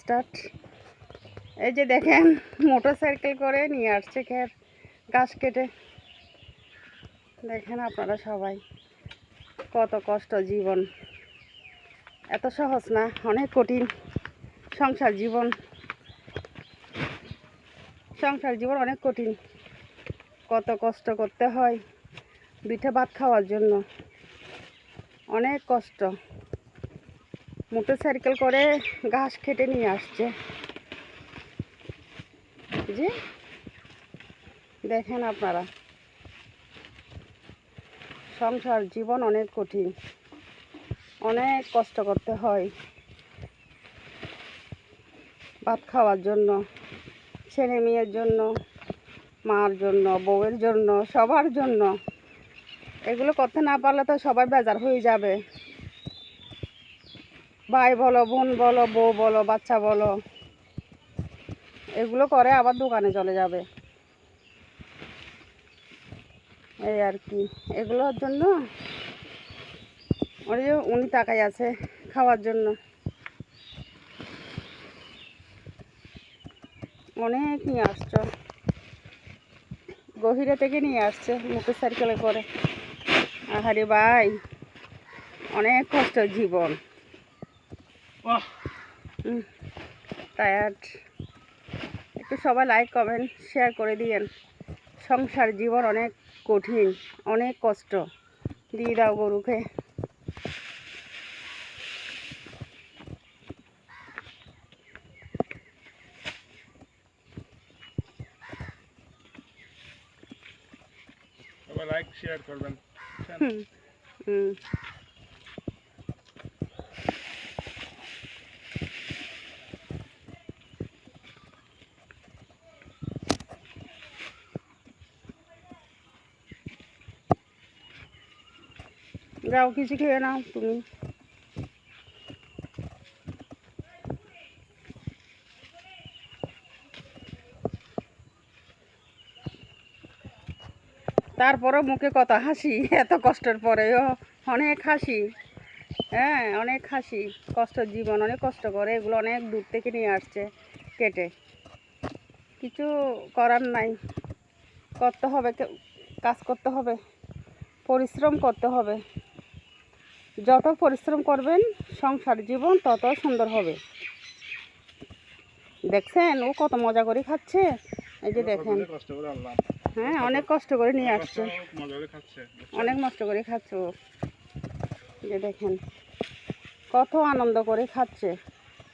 Start. এই যে দেখেন মোটর সাইকেল করে নিয়ে আসছে গাছ কেটে। দেখেন আপনারা সবাই কত কষ্ট জীবন, এত সহজ না, অনেক কঠিন সংসার জীবন। অনেক কঠিন, কত কষ্ট করতে হয় দুইটা ভাত খাওয়ার জন্য, অনেক কষ্ট। মোটর সাইকেল করে ঘাস কেটে নিয়ে আসছে। জি দেখেন আপনারা, সংসার জীবন অনেক কঠিন, অনেক কষ্ট করতে হয় ভাত খাওয়ার জন্য, ছেলে মেয়ের জন্য, মার জন্য, বউয়ের জন্য, সবার জন্য। এগুলো করতে না পারলে তো সবাই বেজার হয়ে যাবে। ভাই বলো, বোন বলো, বউ বলো, বাচ্চা বলো, এগুলো করে আবার দোকানে চলে যাবে। এই আর কি, এগুলোর জন্য উনি তাকাই আছে খাওয়ার জন্য। অনেক নিয়ে আসছো, গভীরে থেকে নিয়ে আসছে মোটর সাইকেলে করে। আহারে ভাই, অনেক কষ্ট জীবন, টায়ার্ড। একটু সবাই লাইক কমেন্ট শেয়ার করে দিয়েন। সংসার জীবন অনেক কঠিন, অনেক কষ্ট। দিয়ে দাও গরুকে। লাইক শেয়ার করবেন। যাও কিছু খেয়ে নাও তুমি। তারপরও মুখে কত হাসি, এত কষ্টের পরেও অনেক হাসি। হ্যাঁ, অনেক হাসি। কষ্ট জীবন, অনেক কষ্ট করে এগুলো অনেক দূর থেকে নিয়ে আসছে কেটে। কিছু করার নাই, করতে হবে, কাজ করতে হবে, পরিশ্রম করতে হবে। যত পরিশ্রম করবেন সংসার জীবন তত সুন্দর হবে। দেখছেন ও কত মজা করে খাচ্ছে। এই যে দেখেন, হ্যাঁ অনেক কষ্ট করে নিয়ে আসছে, অনেক কষ্ট করে খাচ্ছে ও। যে দেখেন কত আনন্দ করে খাচ্ছে।